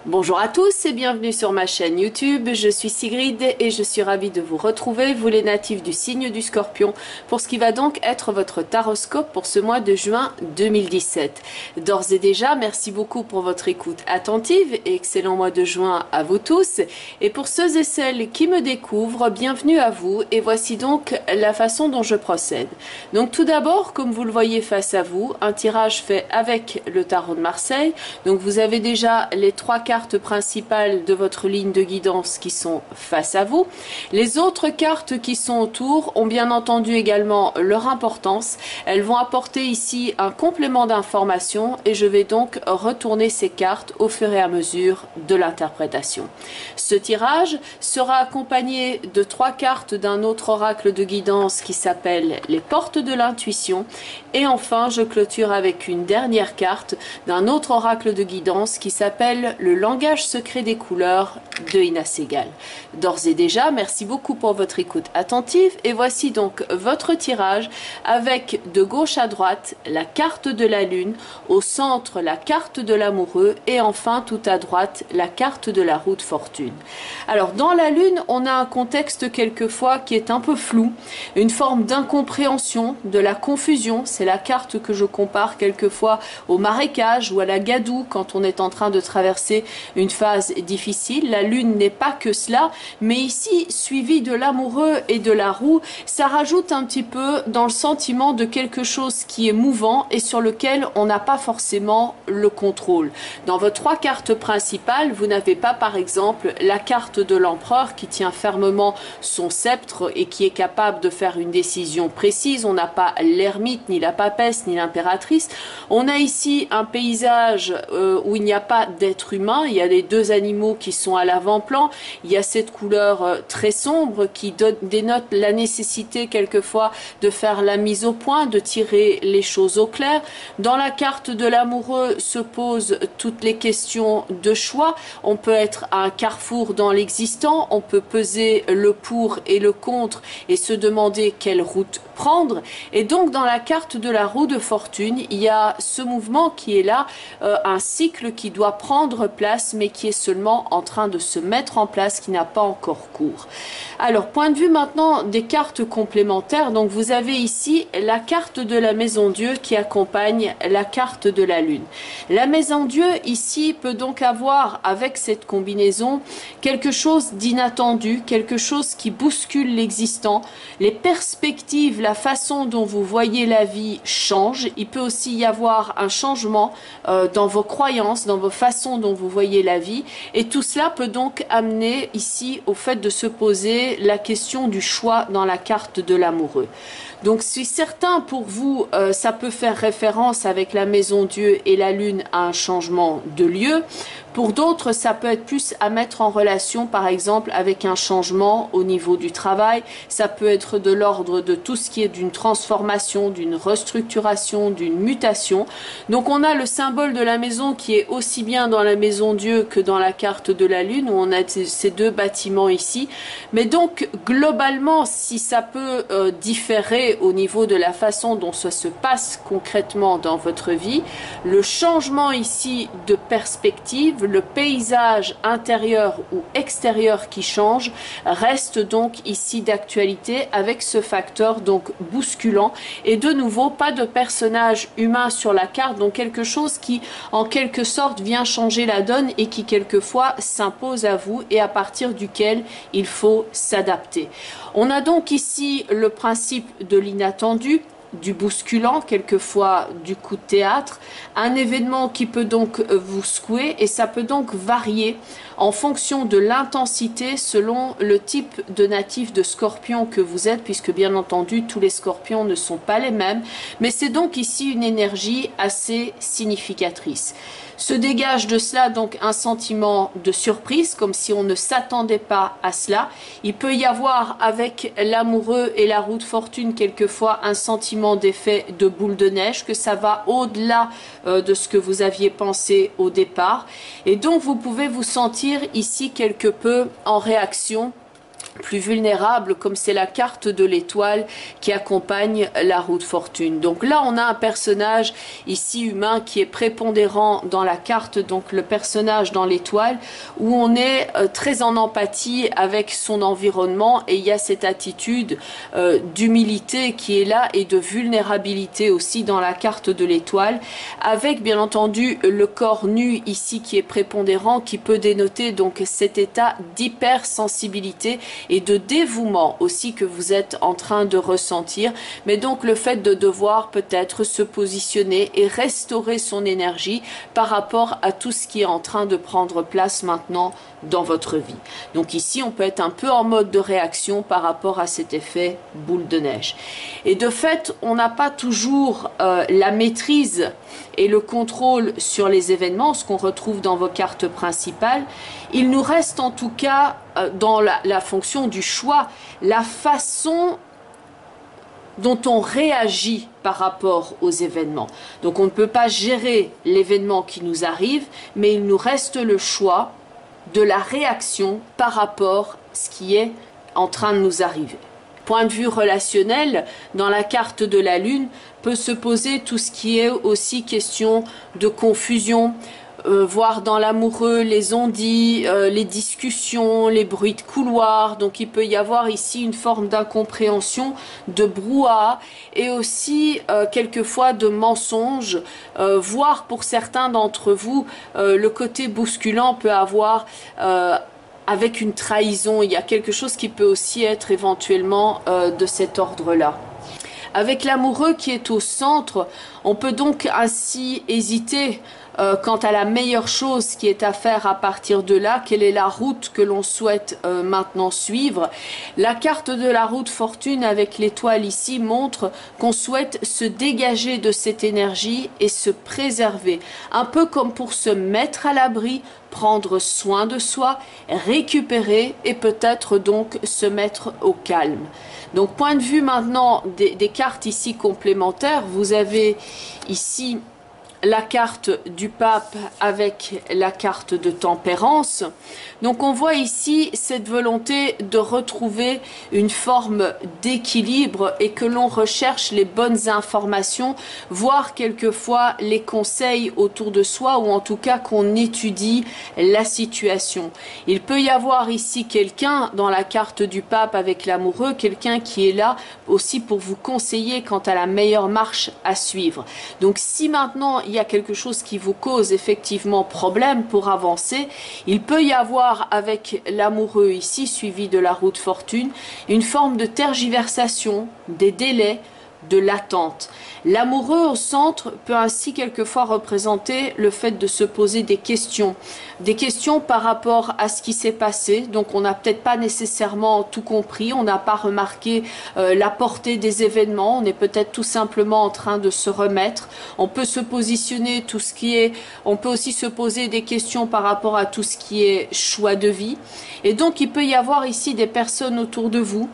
Bonjour à tous et bienvenue sur ma chaîne YouTube, je suis Sigrid et je suis ravie de vous retrouver, vous les natifs du signe du Scorpion, pour ce qui va donc être votre taroscope pour ce mois de juin 2017. D'ores et déjà, merci beaucoup pour votre écoute attentive et excellent mois de juin à vous tous. Et pour ceux et celles qui me découvrent, bienvenue à vous et voici donc la façon dont je procède. Donc tout d'abord, comme vous le voyez face à vous, un tirage fait avec le tarot de Marseille. Donc vous avez déjà les trois cartes principales de votre ligne de guidance qui sont face à vous. Les autres cartes qui sont autour ont bien entendu également leur importance. Elles vont apporter ici un complément d'information et je vais donc retourner ces cartes au fur et à mesure de l'interprétation. Ce tirage sera accompagné de trois cartes d'un autre oracle de guidance qui s'appelle les portes de l'intuition et enfin je clôture avec une dernière carte d'un autre oracle de guidance qui s'appelle le langage secret des couleurs de Ina Segal. D'ores et déjà, merci beaucoup pour votre écoute attentive et voici donc votre tirage avec de gauche à droite la carte de la lune, au centre la carte de l'amoureux et enfin tout à droite la carte de la roue de fortune. Alors dans la lune, on a un contexte quelquefois qui est un peu flou, une forme d'incompréhension, de la confusion. C'est la carte que je compare quelquefois au marécage ou à la gadoue quand on est en train de traverser une phase difficile. La lune n'est pas que cela, mais ici, suivi de l'amoureux et de la roue, ça rajoute un petit peu dans le sentiment de quelque chose qui est mouvant et sur lequel on n'a pas forcément le contrôle. Dans vos trois cartes principales, vous n'avez pas par exemple la carte de l'empereur qui tient fermement son sceptre et qui est capable de faire une décision précise. On n'a pas l'ermite, ni la papesse, ni l'impératrice. On a ici un paysage où il n'y a pas d'être humain. Il y a les deux animaux qui sont à l'avant-plan. Il y a cette couleur très sombre qui dénote la nécessité quelquefois de faire la mise au point, de tirer les choses au clair. Dans la carte de l'amoureux se posent toutes les questions de choix. On peut être à un carrefour dans l'existant, on peut peser le pour et le contre et se demander quelle route prendre. Et donc dans la carte de la roue de fortune, il y a ce mouvement qui est là, un cycle qui doit prendre place mais qui est seulement en train de se mettre en place, qui n'a pas encore cours. Alors point de vue maintenant des cartes complémentaires, donc vous avez ici la carte de la maison Dieu qui accompagne la carte de la lune. La maison Dieu ici peut donc avoir avec cette combinaison quelque chose d'inattendu, quelque chose qui bouscule l'existant, les perspectives, la façon dont vous voyez la vie change. Il peut aussi y avoir un changement dans vos croyances, dans vos façons dont vous voyez la vie et tout cela peut donc amener ici au fait de se poser la question du choix dans la carte de l'amoureux. Donc si certains pour vous ça peut faire référence avec la maison Dieu et la lune à un changement de lieu, pour d'autres ça peut être plus à mettre en relation par exemple avec un changement au niveau du travail, ça peut être de l'ordre de tout ce qui est d'une transformation, d'une restructuration, d'une mutation. Donc on a le symbole de la maison qui est aussi bien dans la maison Dieu que dans la carte de la lune où on a ces deux bâtiments ici. Mais donc globalement si ça peut différer au niveau de la façon dont ça se passe concrètement dans votre vie, le changement ici de perspective, le paysage intérieur ou extérieur qui change reste donc ici d'actualité avec ce facteur donc bousculant et de nouveau pas de personnage humain sur la carte, donc quelque chose qui en quelque sorte vient changer la donne et qui quelquefois s'impose à vous et à partir duquel il faut s'adapter. On a donc ici le principe de l'inattendu, du bousculant, quelquefois du coup de théâtre, un événement qui peut donc vous secouer et ça peut donc varier en fonction de l'intensité selon le type de natif de scorpion que vous êtes, puisque bien entendu tous les scorpions ne sont pas les mêmes, mais c'est donc ici une énergie assez significatrice. Se dégage de cela donc un sentiment de surprise, comme si on ne s'attendait pas à cela. Il peut y avoir avec l'amoureux et la roue de fortune quelquefois un sentiment d'effet de boule de neige, que ça va au-delà de ce que vous aviez pensé au départ. Et donc vous pouvez vous sentir ici quelque peu en réaction plus vulnérable, comme c'est la carte de l'étoile qui accompagne la roue de fortune. Donc là, on a un personnage ici humain qui est prépondérant dans la carte, donc le personnage dans l'étoile, où on est très en empathie avec son environnement, et il y a cette attitude d'humilité qui est là et de vulnérabilité aussi dans la carte de l'étoile, avec bien entendu le corps nu ici qui est prépondérant, qui peut dénoter donc cet état d'hypersensibilité et de dévouement aussi que vous êtes en train de ressentir, mais donc le fait de devoir peut-être se positionner et restaurer son énergie par rapport à tout ce qui est en train de prendre place maintenant dans votre vie. Donc ici, on peut être un peu en mode de réaction par rapport à cet effet boule de neige. Et de fait, on n'a pas toujours la maîtrise et le contrôle sur les événements, ce qu'on retrouve dans vos cartes principales. Il nous reste en tout cas, dans la fonction du choix, la façon dont on réagit par rapport aux événements. Donc on ne peut pas gérer l'événement qui nous arrive, mais il nous reste le choix de la réaction par rapport à ce qui est en train de nous arriver. Point de vue relationnel, dans la carte de la Lune, peut se poser tout ce qui est aussi question de confusion, voire dans l'amoureux, les on-dit, les discussions, les bruits de couloir. Donc il peut y avoir ici une forme d'incompréhension, de brouhaha, et aussi quelquefois de mensonges, voire pour certains d'entre vous, le côté bousculant peut avoir avec une trahison. Il y a quelque chose qui peut aussi être éventuellement de cet ordre-là. Avec l'amoureux qui est au centre, on peut donc ainsi hésiter quant à la meilleure chose qui est à faire à partir de là, quelle est la route que l'on souhaite maintenant suivre. La carte de la roue de fortune avec l'étoile ici montre qu'on souhaite se dégager de cette énergie et se préserver, un peu comme pour se mettre à l'abri, prendre soin de soi, récupérer et peut-être donc se mettre au calme. Donc point de vue maintenant des cartes ici complémentaires, vous avez ici la carte du pape avec la carte de tempérance. Donc on voit ici cette volonté de retrouver une forme d'équilibre et que l'on recherche les bonnes informations, voire quelquefois les conseils autour de soi, ou en tout cas qu'on étudie la situation. Il peut y avoir ici quelqu'un dans la carte du pape avec l'amoureux, quelqu'un qui est là aussi pour vous conseiller quant à la meilleure marche à suivre. Donc si maintenant il y a quelque chose qui vous cause effectivement problème pour avancer, il peut y avoir avec l'amoureux ici, suivi de la roue de fortune, une forme de tergiversation, des délais, de l'attente. L'amoureux au centre peut ainsi quelquefois représenter le fait de se poser des questions par rapport à ce qui s'est passé. Donc on n'a peut-être pas nécessairement tout compris, on n'a pas remarqué la portée des événements, on est peut-être tout simplement en train de se remettre. On peut se positionner on peut aussi se poser des questions par rapport à tout ce qui est choix de vie. Et donc il peut y avoir ici des personnes autour de vous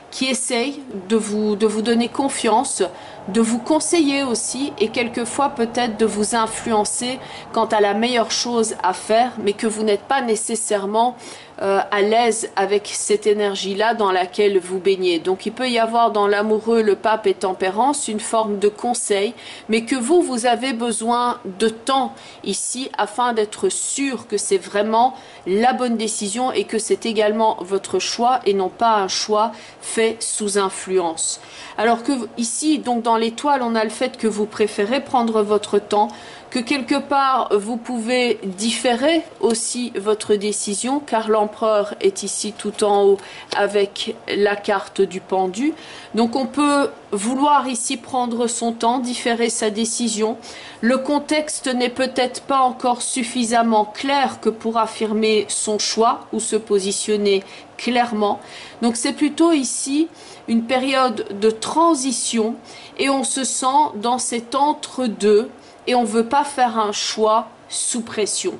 qui essayent de vous donner confiance, de vous conseiller aussi, et quelquefois peut-être de vous influencer quant à la meilleure chose à faire, mais que vous n'êtes pas nécessairement à l'aise avec cette énergie-là dans laquelle vous baignez. Donc il peut y avoir dans l'amoureux, le pape et tempérance, une forme de conseil, mais que vous avez besoin de temps ici afin d'être sûr que c'est vraiment la bonne décision et que c'est également votre choix et non pas un choix fait sous influence. Alors que ici, donc dans l'étoile, on a le fait que vous préférez prendre votre temps, que quelque part vous pouvez différer aussi votre décision, car l'empereur est ici tout en haut avec la carte du pendu. Donc on peut vouloir ici prendre son temps, différer sa décision. Le contexte n'est peut-être pas encore suffisamment clair que pour affirmer son choix ou se positionner clairement. Donc c'est plutôt ici une période de transition et on se sent dans cet entre-deux et on ne veut pas faire un choix sous pression.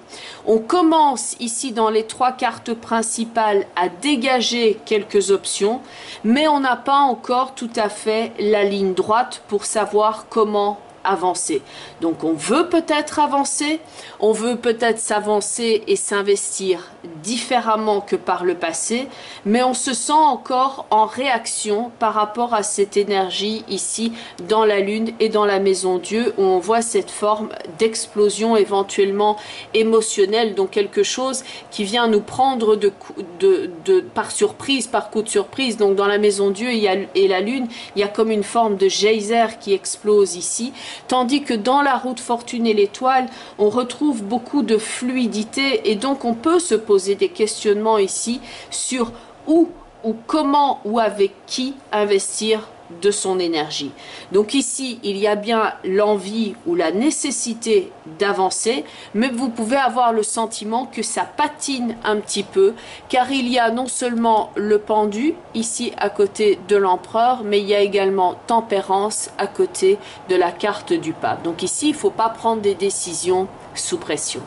On commence ici dans les trois cartes principales à dégager quelques options, mais on n'a pas encore tout à fait la ligne droite pour savoir comment avancer. Donc on veut peut-être avancer, on veut peut-être s'avancer et s'investir différemment que par le passé, mais on se sent encore en réaction par rapport à cette énergie ici dans la lune et dans la maison Dieu, où on voit cette forme d'explosion éventuellement émotionnelle, donc quelque chose qui vient nous prendre par surprise, par coup de surprise. Donc dans la maison Dieu et la lune, il y a comme une forme de geyser qui explose ici, tandis que dans la roue de fortune et l'étoile, on retrouve beaucoup de fluidité, et donc on peut se poser des questionnements ici sur où ou comment ou avec qui investir de son énergie. Donc ici, il y a bien l'envie ou la nécessité d'avancer, mais vous pouvez avoir le sentiment que ça patine un petit peu, car il y a non seulement le pendu ici à côté de l'empereur, mais il y a également tempérance à côté de la carte du pape. Donc ici, il ne faut pas prendre des décisions sous pression.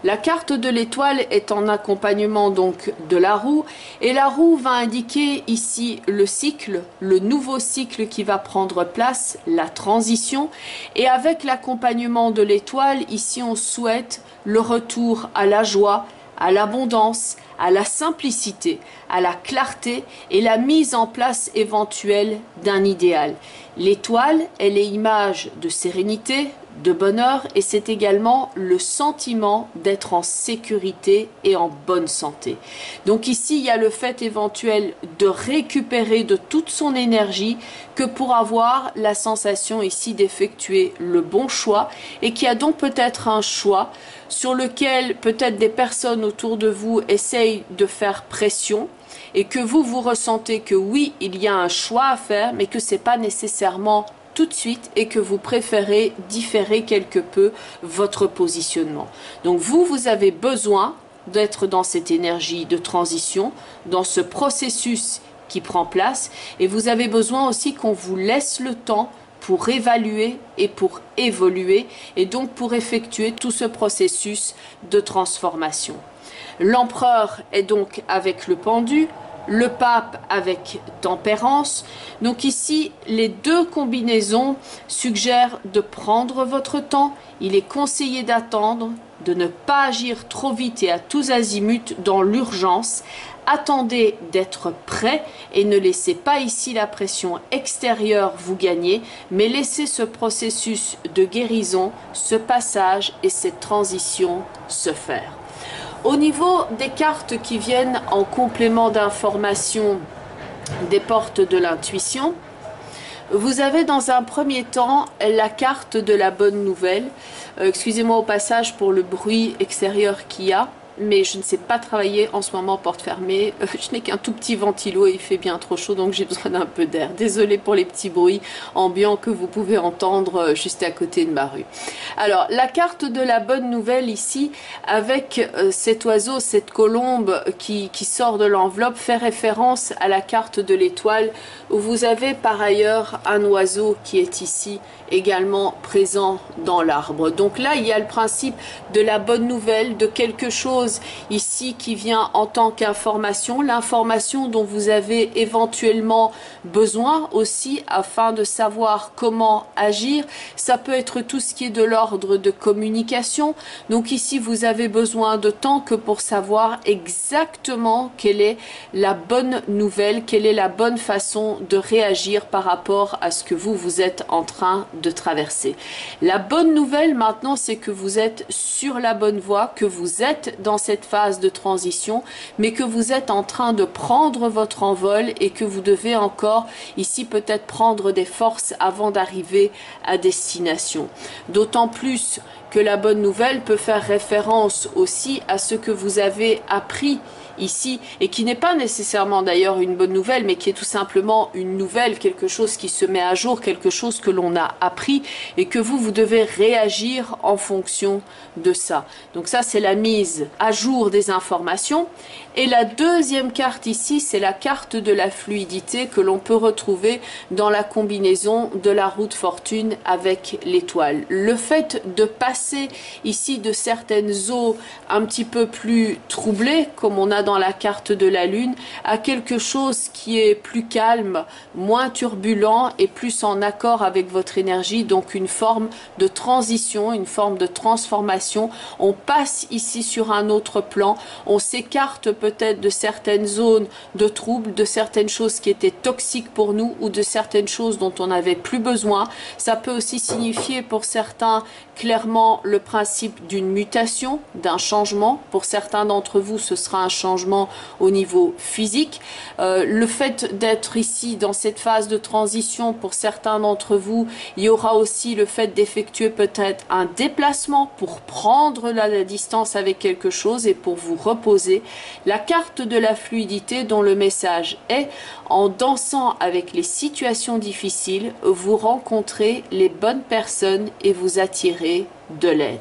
La carte de l'étoile est en accompagnement donc de la roue, et la roue va indiquer ici le cycle, le nouveau cycle qui va prendre place, la transition, et avec l'accompagnement de l'étoile, ici on souhaite le retour à la joie, à l'abondance, à la simplicité, à la clarté et la mise en place éventuelle d'un idéal. L'étoile, elle est image de sérénité, de bonheur, et c'est également le sentiment d'être en sécurité et en bonne santé. Donc ici, il y a le fait éventuel de récupérer de toute son énergie que pour avoir la sensation ici d'effectuer le bon choix, et qui a donc peut-être un choix sur lequel peut-être des personnes autour de vous essayent de faire pression, et que vous ressentez que oui, il y a un choix à faire, mais que c'est pas nécessairement tout de suite, et que vous préférez différer quelque peu votre positionnement. Donc vous avez besoin d'être dans cette énergie de transition, dans ce processus qui prend place, et vous avez besoin aussi qu'on vous laisse le temps pour évaluer et pour évoluer, et donc pour effectuer tout ce processus de transformation. L'empereur est donc avec le pendu, le pape avec tempérance. Donc ici, les deux combinaisons suggèrent de prendre votre temps. Il est conseillé d'attendre, de ne pas agir trop vite et à tous azimuts dans l'urgence. Attendez d'être prêt et ne laissez pas ici la pression extérieure vous gagner, mais laissez ce processus de guérison, ce passage et cette transition se faire. Au niveau des cartes qui viennent en complément d'information des portes de l'intuition, vous avez dans un premier temps la carte de la bonne nouvelle. Excusez-moi au passage pour le bruit extérieur qu'il y a, mais je ne sais pas travailler en ce moment porte fermée. Je n'ai qu'un tout petit ventilo et il fait bien trop chaud, donc j'ai besoin d'un peu d'air. Désolée pour les petits bruits ambiants que vous pouvez entendre juste à côté de ma rue. Alors, la carte de la bonne nouvelle ici, avec cet oiseau, cette colombe qui sort de l'enveloppe, fait référence à la carte de l'étoile, où vous avez par ailleurs un oiseau qui est ici également présent dans l'arbre. Donc là, il y a le principe de la bonne nouvelle, de quelque chose ici qui vient en tant qu'information, l'information dont vous avez éventuellement besoin aussi afin de savoir comment agir. Ça peut être tout ce qui est de l'ordre de communication. Donc ici, vous avez besoin de temps que pour savoir exactement quelle est la bonne nouvelle, quelle est la bonne façon de réagir par rapport à ce que vous êtes en train de traverser. La bonne nouvelle maintenant, c'est que vous êtes sur la bonne voie, que vous êtes dans cette phase de transition, mais que vous êtes en train de prendre votre envol et que vous devez encore ici peut-être prendre des forces avant d'arriver à destination. D'autant plus que la bonne nouvelle peut faire référence aussi à ce que vous avez appris ici, et qui n'est pas nécessairement d'ailleurs une bonne nouvelle, mais qui est tout simplement une nouvelle, quelque chose qui se met à jour, quelque chose que l'on a appris, et que vous devez réagir en fonction de ça. Donc ça, c'est la mise à jour des informations. Et la deuxième carte ici, c'est la carte de la fluidité que l'on peut retrouver dans la combinaison de la roue de fortune avec l'étoile. Le fait de passer ici de certaines eaux un petit peu plus troublées, comme on a a dans la carte de la Lune à quelque chose qui est plus calme, moins turbulent et plus en accord avec votre énergie, donc une forme de transition, une forme de transformation. On passe ici sur un autre plan, on s'écarte peut-être de certaines zones de troubles, de certaines choses qui étaient toxiques pour nous ou de certaines choses dont on n'avait plus besoin. Ça peut aussi signifier pour certains clairement le principe d'une mutation, d'un changement. Pour certains d'entre vous, ce sera un changement au niveau physique. Le fait d'être ici dans cette phase de transition, pour certains d'entre vous, il y aura aussi le fait d'effectuer peut-être un déplacement pour prendre la distance avec quelque chose et pour vous reposer. La carte de la fluidité dont le message est: en dansant avec les situations difficiles, vous rencontrez les bonnes personnes et vous attirez de l'aide.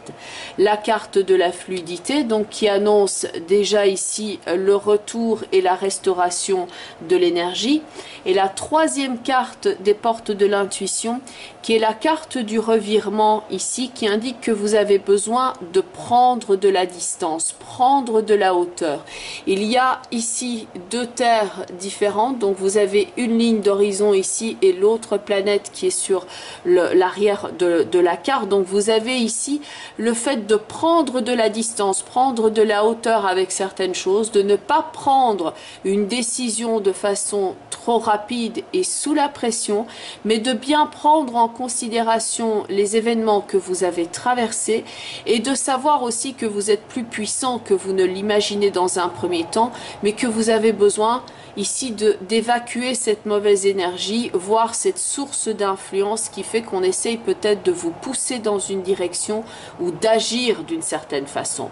La carte de la fluidité, donc, qui annonce déjà ici le retour et la restauration de l'énergie. Et la troisième carte des portes de l'intuition, qui est la carte du revirement ici, qui indique que vous avez besoin de prendre de la distance, prendre de la hauteur. Il y a ici deux terres différentes, donc vous avez une ligne d'horizon ici et l'autre planète qui est sur l'arrière de la carte. Donc vous avez ici le fait de prendre de la distance, prendre de la hauteur avec certaines choses, de ne pas prendre une décision de façon trop rapide et sous la pression, mais de bien prendre en considération les événements que vous avez traversés et de savoir aussi que vous êtes plus puissant que vous ne l'imaginez dans un premier temps, mais que vous avez besoin ici d'évacuer cette mauvaise énergie, voire cette source d'influence qui fait qu'on essaye peut-être de vous pousser dans une direction ou d'agir d'une certaine façon.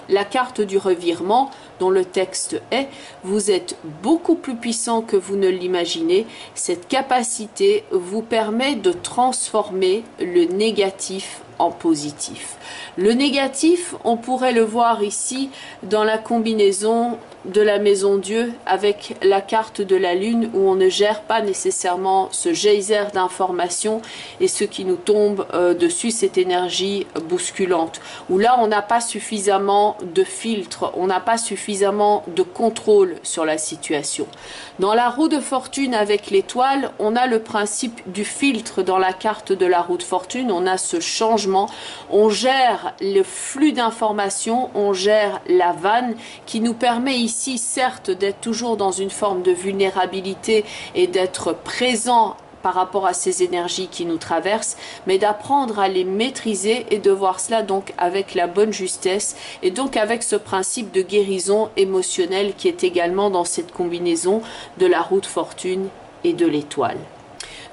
La carte du revirement, dont le texte est: vous êtes beaucoup plus puissant que vous ne l'imaginez. Cette capacité vous permet de transformer le négatif en positif. Le négatif, on pourrait le voir ici dans la combinaison de la maison Dieu avec la carte de la Lune, où on ne gère pas nécessairement ce geyser d'informations et ce qui nous tombe dessus, cette énergie bousculante, où là on n'a pas suffisamment de filtre, on n'a pas suffisamment de contrôle sur la situation. Dans la roue de fortune avec l'étoile, on a le principe du filtre. Dans la carte de la roue de fortune, on a ce changement, on gère le flux d'informations, on gère la vanne qui nous permet ici certes d'être toujours dans une forme de vulnérabilité et d'être présent par rapport à ces énergies qui nous traversent, mais d'apprendre à les maîtriser et de voir cela donc avec la bonne justesse et donc avec ce principe de guérison émotionnelle qui est également dans cette combinaison de la roue de fortune et de l'étoile.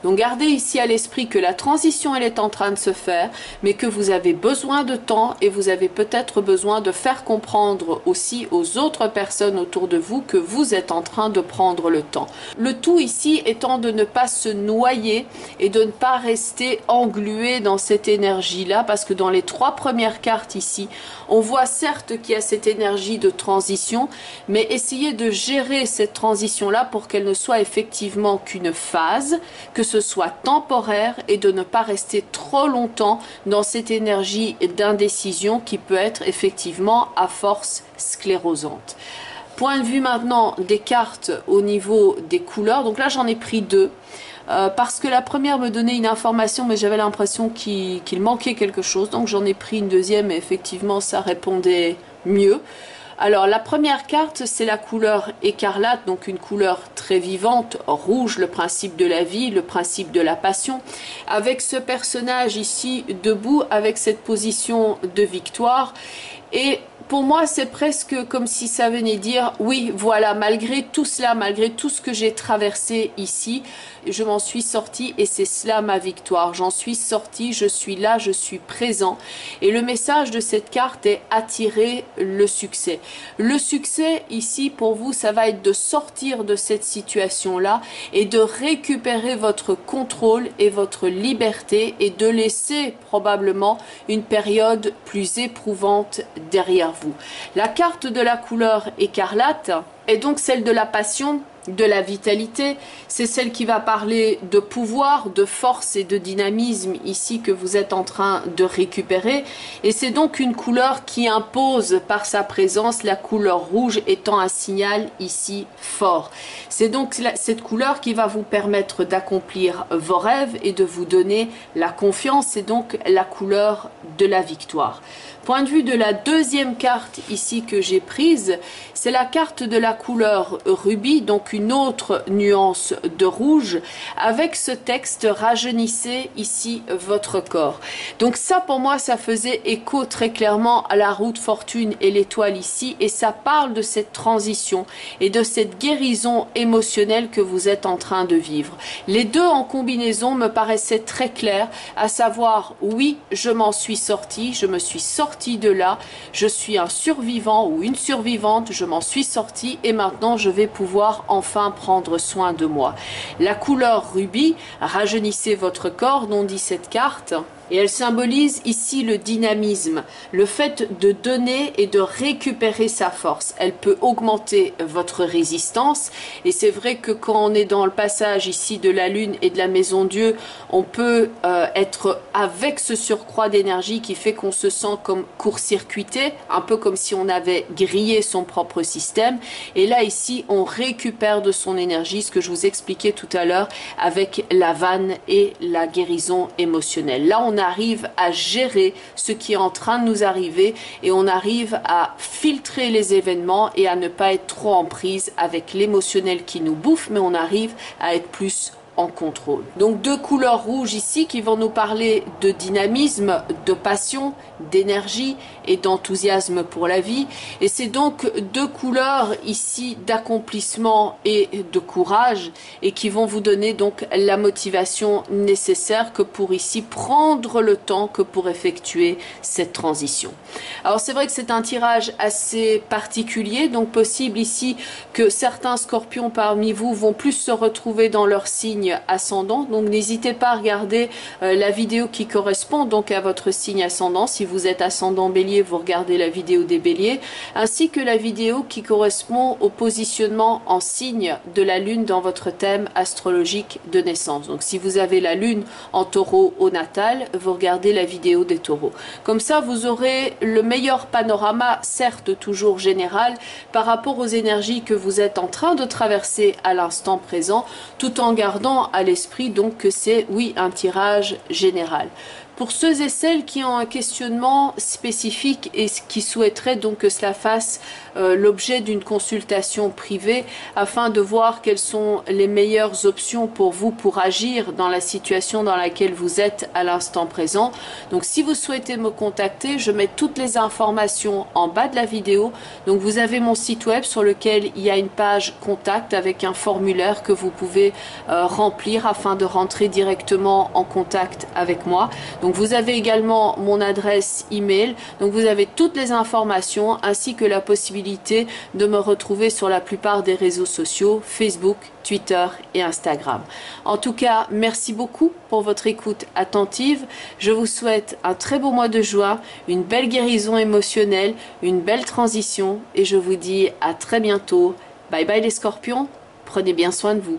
Donc gardez ici à l'esprit que la transition elle est en train de se faire, mais que vous avez besoin de temps et vous avez peut-être besoin de faire comprendre aussi aux autres personnes autour de vous que vous êtes en train de prendre le temps. Le tout ici étant de ne pas se noyer et de ne pas rester englué dans cette énergie-là, parce que dans les trois premières cartes ici, on voit certes qu'il y a cette énergie de transition, mais essayez de gérer cette transition-là pour qu'elle ne soit effectivement qu'une phase, que ce soit temporaire et de ne pas rester trop longtemps dans cette énergie d'indécision qui peut être effectivement à force sclérosante. Point de vue maintenant des cartes au niveau des couleurs. Donc là j'en ai pris deux. Parce que la première me donnait une information mais j'avais l'impression qu'il manquait quelque chose, donc j'en ai pris une deuxième et effectivement ça répondait mieux. Alors la première carte c'est la couleur écarlate, donc une couleur très vivante, rouge, le principe de la vie, le principe de la passion, avec ce personnage ici debout avec cette position de victoire. Et pour moi, c'est presque comme si ça venait dire, oui, voilà, malgré tout cela, malgré tout ce que j'ai traversé ici, je m'en suis sortie et c'est cela ma victoire. J'en suis sortie, je suis là, je suis présent. Et le message de cette carte est attirer le succès. Le succès, ici, pour vous, ça va être de sortir de cette situation-là et de récupérer votre contrôle et votre liberté et de laisser probablement une période plus éprouvante derrière vous. La carte de la couleur écarlate est donc celle de la passion, de la vitalité, c'est celle qui va parler de pouvoir, de force et de dynamisme ici que vous êtes en train de récupérer. Et c'est donc une couleur qui impose par sa présence, la couleur rouge étant un signal ici fort. C'est donc cette couleur qui va vous permettre d'accomplir vos rêves et de vous donner la confiance. C'est donc la couleur de la victoire. Point de vue de la deuxième carte ici que j'ai prise, c'est la carte de la couleur rubis, donc une autre nuance de rouge, avec ce texte « Rajeunissez ici votre corps ». Donc ça, pour moi, ça faisait écho très clairement à la roue de fortune et l'étoile ici, et ça parle de cette transition et de cette guérison émotionnelle que vous êtes en train de vivre. Les deux en combinaison me paraissaient très clairs, à savoir, oui, je m'en suis sortie, je me suis sortie de là, je suis un survivant ou une survivante, je m'en suis sortie et maintenant je vais pouvoir enfin prendre soin de moi. La couleur rubis, rajeunissez votre corps, dont dit cette carte. Et elle symbolise ici le dynamisme, le fait de donner et de récupérer sa force. Elle peut augmenter votre résistance. Et c'est vrai que quand on est dans le passage ici de la Lune et de la Maison Dieu, on peut être avec ce surcroît d'énergie qui fait qu'on se sent comme court-circuité, un peu comme si on avait grillé son propre système. Et là, ici, on récupère de son énergie, ce que je vous expliquais tout à l'heure avec la vanne et la guérison émotionnelle. Là, on arrive à gérer ce qui est en train de nous arriver et on arrive à filtrer les événements et à ne pas être trop en prise avec l'émotionnel qui nous bouffe, mais on arrive à être plus en contrôle. Donc deux couleurs rouges ici qui vont nous parler de dynamisme, de passion, d'énergie et d'enthousiasme pour la vie. Et c'est donc deux couleurs ici d'accomplissement et de courage et qui vont vous donner donc la motivation nécessaire que pour ici prendre le temps que pour effectuer cette transition. Alors c'est vrai que c'est un tirage assez particulier, donc possible ici que certains scorpions parmi vous vont plus se retrouver dans leur signe ascendant, donc n'hésitez pas à regarder la vidéo qui correspond donc à votre signe ascendant. Si vous êtes ascendant bélier, vous regardez la vidéo des béliers, ainsi que la vidéo qui correspond au positionnement en signe de la lune dans votre thème astrologique de naissance. Donc si vous avez la lune en taureau au natal, vous regardez la vidéo des taureaux. Comme ça, vous aurez le meilleur panorama, certes toujours général, par rapport aux énergies que vous êtes en train de traverser à l'instant présent, tout en gardant à l'esprit donc que c'est, oui, un tirage général. Pour ceux et celles qui ont un questionnement spécifique et qui souhaiteraient donc que cela fasse l'objet d'une consultation privée afin de voir quelles sont les meilleures options pour vous pour agir dans la situation dans laquelle vous êtes à l'instant présent. Donc si vous souhaitez me contacter, je mets toutes les informations en bas de la vidéo. Donc vous avez mon site web sur lequel il y a une page contact avec un formulaire que vous pouvez remplir afin de rentrer directement en contact avec moi. Donc vous avez également mon adresse email, donc vous avez toutes les informations ainsi que la possibilité de me retrouver sur la plupart des réseaux sociaux, Facebook, Twitter et Instagram. En tout cas, merci beaucoup pour votre écoute attentive. Je vous souhaite un très beau mois de juin, une belle guérison émotionnelle, une belle transition et je vous dis à très bientôt. Bye bye les scorpions, prenez bien soin de vous.